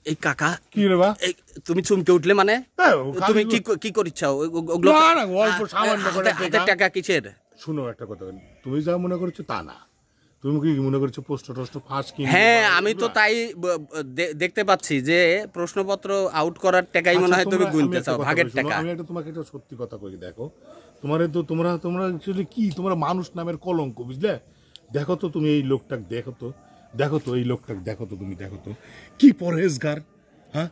এই কাকা কি রে বা তুমি চমকে উঠলে মানে তুমি কি করিচ্ছাও ওগুলো না অল্প সামান্য করে টাকা কিসের? শুনো একটা কথা, তুমি যা মনে করছো তা না। তুমি কি মনে করছো প্রশ্ন ফাঁস কি? হ্যাঁ আমি তো তাই দেখতে পাচ্ছি যে প্রশ্নপত্র আউট করার টাকাই মনে হয় তুমি গুনতে চাও, ভাগের টাকা। আমি একটা তোমাকে একটা সত্যি কথা কই, দেখো তোমারে তো তোমরা অ্যাকচুয়ালি কি তোমরা মানুষ নামের কলঙ্ক, বুঝলে? দেখো তো তুমি এই লোকটাকে দেখো তো এই লোকটাকে দেখো তো তুমি দেখো তো কি পরহেজগার, হ্যাঁ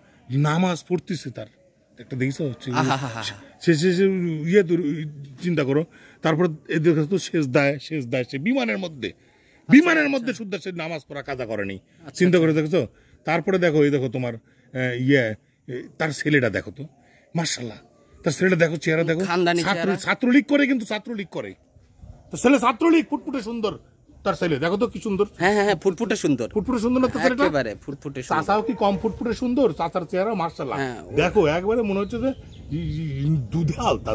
নামাজ পড়তেছে তার একটা দেখিস হচ্ছে ইয়ে চিন্তা করো। তারপর এদের তো শেষ দায় সে বিমানের মধ্যে শুদ্ধ সে নামাজ পড়া কাজা করেনি, চিন্তা করে দেখছো। তারপরে দেখো এই দেখো তোমার তার ছেলেটা দেখো তো, মার্শাল্লাহ তার ছেলেটা দেখো, চেহারা দেখো, ছাত্রলীগ করে, কিন্তু ছাত্রলীগ করে তার ছেলে, ছাত্রলীগ, ফুটফুটে সুন্দর তার ছেলে, দেখো তো কি সুন্দর। হ্যাঁ ফুটফুটে সুন্দর না তার ছেলেটা? একেবারে ফুটফুটে সুন্দর। চাচাও কি কম ফুটফুটে সুন্দর? চাচার চেহারা মার্শাল্লাহ দেখো, একবারে মনে হচ্ছে যে দুধে আলতা।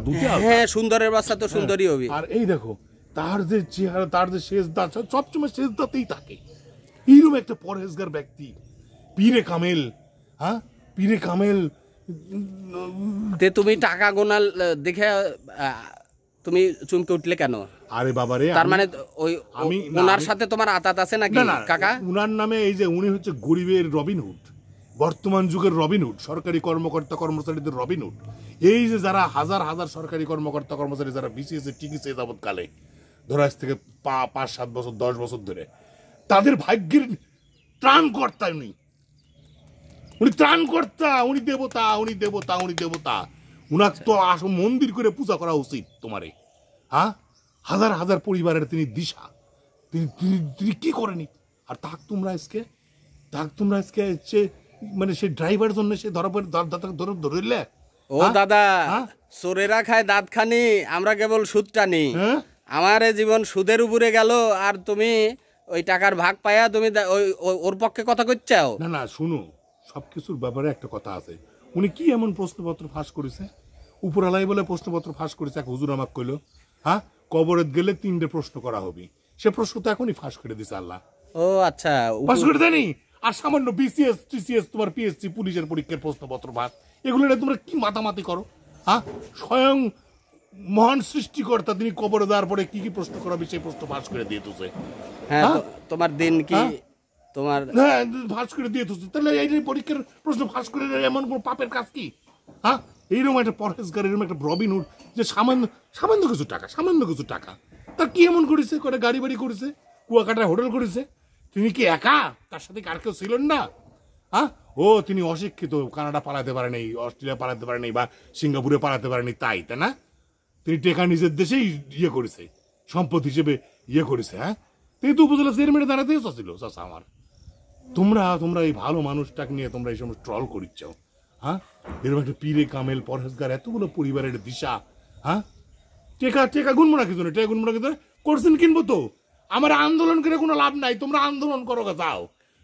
হ্যাঁ সুন্দরের বাচ্চা তো সুন্দরই হবে। আর এই দেখো তার যে চেহারা, তার যে শেষ দাঁত, সবসময় শেষ দাঁতেই থাকে। এইরকম একটা পরহেজগার ব্যক্তি, পীরে কামেল, হ্যাঁ পীরে কামেল। তুমি টাকা গোনাল দেখে তুমি চমকে উঠলে কেন? আরে বাবারে, তার মানে ওই ওনার সাথে তোমার আতাত আছে নাকি কাকা? উনার নামে এই যে উনি হচ্ছে গরিবের রবিনহুড, বর্তমান যুগের রবিনহুড, সরকারি কর্মকর্তা কর্মচারীদের রবিনহুড। এই যে যারা হাজার হাজার সরকারি কর্মকর্তা কর্মচারী যারা বিসিএস টিকিছে যাবৎকালে, ধরো আজ থেকে 5-7 বছর 10 বছর ধরে, তাদের ভাগ্যের ত্রাণকর্তা উনি ত্রাণকর্তা, উনি দেবতা। উনাকে তো আসো মন্দির করে পূজা করা উচিত তোমারে, হ্যাঁ হাজার হাজার পরিবারের তিনি দিশা, তিনি কি করেনি। আর তাক তোমরা আজকে মানে সে ড্রাইভার জন্য সে ধরলে। ও দাদা, চোরেরা খায় দাঁত খানি, আমরা কেবল সুদ টানি। আমার জীবন সুদের উপরে গেল, আর তুমি ওই টাকার ভাগ পায়া তুমি ওর পক্ষে কথা কইছাও? না শুনো, সবকিছুর ব্যাপারে একটা কথা আছে। উনি কি এমন প্রশ্নপত্র ফাঁস করেছে? উপরালাই বলে প্রশ্নপত্র ফাঁস করেছে, এক হুজুর আমাকে কইলো, হ্যাঁ কবরে গেলে 3টে প্রশ্ন করা হবে। সে প্রশ্ন তো এখনই ফাঁস করে দিছে আল্লাহ। ও আচ্ছা, ফাঁস করে দেয়নি। আর সামান্য বিসিএস টিসিএস তোমার পিএসসি পুলিশের পরীক্ষার প্রশ্নপত্র ফাঁস, এগুলো তোমরা কি মাতামাতি করো? হ্যাঁ স্বয়ং মহান সৃষ্টিকর্তা তিনি কবরে দেওয়ার পরে কি কি প্রশ্ন করাবে সেই প্রশ্ন ফাঁস করে দিয়ে তুছে। হ্যাঁ তোমার দিন কি তোমার? হ্যাঁ ফাঁস করে দিয়ে তুছে। তাহলে এই পরীক্ষার প্রশ্ন ফাঁস করে এমন কোন পাপের কাজ কি? হ্যাঁ এইরকম একটা পরহেজগার, এরকম একটা রবিনহুড যে সামান্য কিছু টাকা তার কি এমন করেছে? করে গাড়ি বাড়ি করেছে, কুয়াকাটায় হোটেল করেছে। তিনি কি একা? তার সাথে আর কেউ ছিলেন না? হ্যাঁ তিনি অশিক্ষিত, কানাডা পালাতে পারেনি, অস্ট্রেলিয়া পালাতে পারেনি, বা সিঙ্গাপুরে পালাতে পারেনি, তাই না? তিনি টেকা নিজের দেশেই করেছে, সম্পদ হিসেবে করেছে। হ্যাঁ তিনি তো উপজেলা চেয়ারম্যানে দাঁড়াতেই চাচ্ছিল চাচা আমার। তোমরা এই ভালো মানুষটাকে নিয়ে তোমরা এই সময় ট্রল করিচ্ছ। হ্যাঁ এরকম একটা পীরে কামেল পরহেজগার, এতগুলো পরিবারের দিশা, হ্যাঁ টেকা গুনবো না কিছু না, টেকা গুনবো না কিছু করছেন কিনবো তো। আমার আন্দোলন করে কোনো লাভ নাই, তোমরা আন্দোলন করো যাও,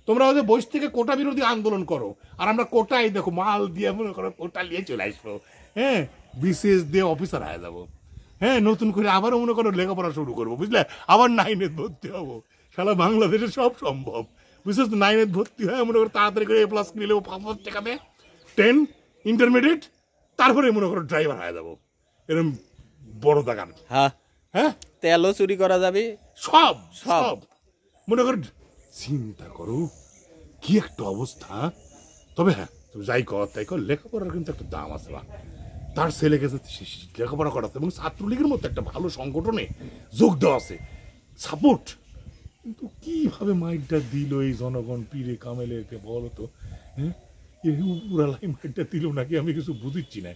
তোমরা ওদের বয়স থেকে কোটা বিরোধী আন্দোলন করো। আর আমরা কোটাই দেখো মাল দিয়ে মনে করো কোটা নিয়ে চলে আসবো, হ্যাঁ বিসিএস দিয়ে অফিসার হয়ে যাবো, হ্যাঁ নতুন করে আবারও মনে করো লেখাপড়া শুরু করবো, বুঝলে? আবার 9 ভর্তি হবো। সারা বাংলাদেশে সব সম্ভব, বিশেষ 9 ভর্তি হয় মনে করো তাড়াতাড়ি করে A+ নিলে 5,000 টাকা দেয়, 10 ইন্টারমিডিয়েট, তারপরে মনে করো ড্রাইভার হয়ে যাবো। এরকম বড় দোকান, হ্যাঁ তেলও চুরি করা যাবে, সব মনে করো। চিন্তা করো কি একটা অবস্থা। তবে হ্যাঁ তুমি যাই কর তাই কর, লেখাপড়ার কিন্তু একটা দাম আছে। বা তার ছেলেকে লেখাপড়া করাতে এবং ছাত্রলীগের মতো একটা ভালো সংগঠনে যোগ দেওয়া আছে, সাপোর্ট। কিন্তু কিভাবে মাইকটা দিল এই জনগণ পীরে কামেলেরকে বলো তো? হ্যাঁ উপরালাই মাইকটা দিল নাকি আমি কিছু বুঝিচ্ছি না।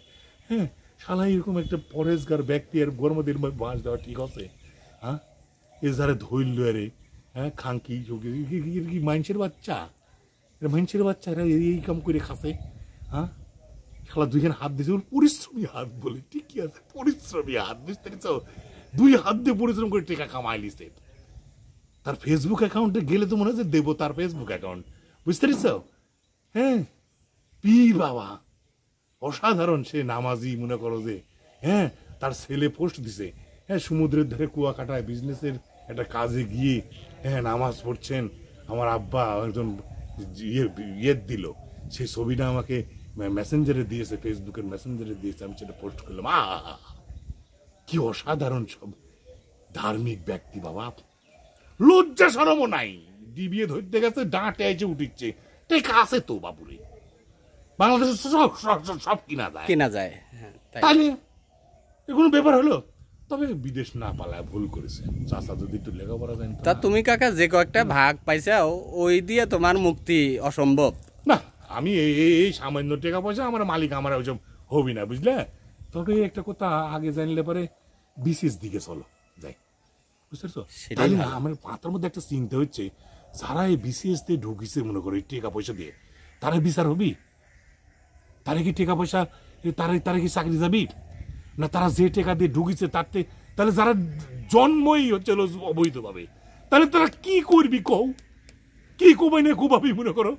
হ্যাঁ শালা এরকম একটা পরেজগার ব্যক্তি আর গরমদের বাঁশ দেওয়া ঠিক আছে? হ্যাঁ এ যারা ধৈর্য রে, হ্যাঁ খাঙ্কি কি মানুষের বাচ্চা? এরা এই কাম করে খাসে। হ্যাঁ শালা 2 হাত দিয়েছে, পরিশ্রমী হাত বলে, ঠিকই আছে পরিশ্রমী হাত, বুঝতে পেরেছ? 2 হাত দিয়ে পরিশ্রম করে টাকা কামাই লিছে। তার ফেসবুক অ্যাকাউন্টে গেলে তো মনে হচ্ছে দেবো তার ফেসবুক অ্যাকাউন্ট, বুঝতে পেরেছ? হ্যাঁ পীর বাবা অসাধারণ, সে নামাজি মনে করো যে। হ্যাঁ তার ছেলে পোস্ট দিছে, হ্যাঁ সমুদ্রের ধারে কুয়াকাটায় বিজনেসের একটা কাজে গিয়ে হ্যাঁ নামাজ পড়ছেন, আমার আব্বা একজন ইয়ে দিল, সেই ছবিটা আমাকে মেসেঞ্জারে দিয়েছে, ফেসবুকের মেসেঞ্জারে দিয়েছে, আমি সেটা পোস্ট করলাম। কি অসাধারণ সব ধার্মিক ব্যক্তি বাবা, লজ্জা শরমও নাই, ডিবিয়ে ধরতে গেছে, ডাঁটে এসে উঠিচ্ছে, টেকা আছে তো বাবুরে, বাংলাদেশে সব সব সব কিনা যায়, কেনা যায়। হ্যাঁ, তাই। তাহলে এগুলো ব্যাপার হলো। তবে বিদেশ না পালায় ভুল করেছে, চাষা যদি একটু লেখাপড়া জানতো। তা তুমি কাকা যে কয়েকটা ভাগ পাইছাও ওই দিয়ে তোমার মুক্তি অসম্ভব। না, আমি এই সামান্য টাকা পয়সা আমার মালিক আমার ওইসব হবি না, বুঝলে। তবে একটা কথা আগে জানলে পরে বিসিএস দিকে চলো যাই, বুঝতে পারছো? সেটাই তাহলে ভালো। আমার মাথার মধ্যে একটা চিন্তা হচ্ছে, যারা এই বিসিএস দিয়ে ঢুকিছে মনে করো এই টাকা পয়সা দিয়ে, তারা বিচার হবি? তারা কি টাকা পয়সা, তারা কি চাকরি যাবি? না তারা যে টাকা দিয়ে ঢুকিছে তাতে, তাহলে যারা জন্মই হচ্ছে অবৈধভাবে, তাহলে তারা কি করবি কও? কি কোবাই না কোবাবি মনে করো?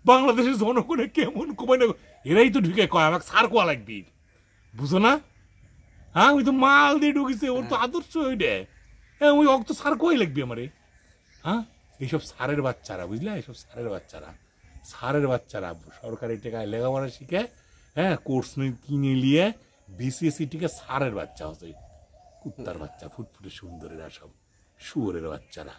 বাংলাদেশের জনগণে কেমন কোবাই না, এরাই তো ঢুকে কয় আমাকে সার কোয়া লাগবি, বুঝো না? হ্যাঁ, ওই তো মাল দিয়ে ঢুকিছে, ওর তো আদর্শ ওই রে, হ্যাঁ ওই অক্ত সার কোয়াই লাগবি আমারে। হ্যাঁ, এইসব সারের বাচ্চারা, বুঝলে, এইসব সারের বাচ্চারা সরকারি টাকায় লেখাপড়া শিখে, হ্যাঁ কোর্স কিনে নিয়ে বিসিএসসি টিকে সারের বাচ্চা হচ্ছে, কুত্তার বাচ্চা, ফুটফুটে সুন্দরেরা সব শুয়োরের বাচ্চারা।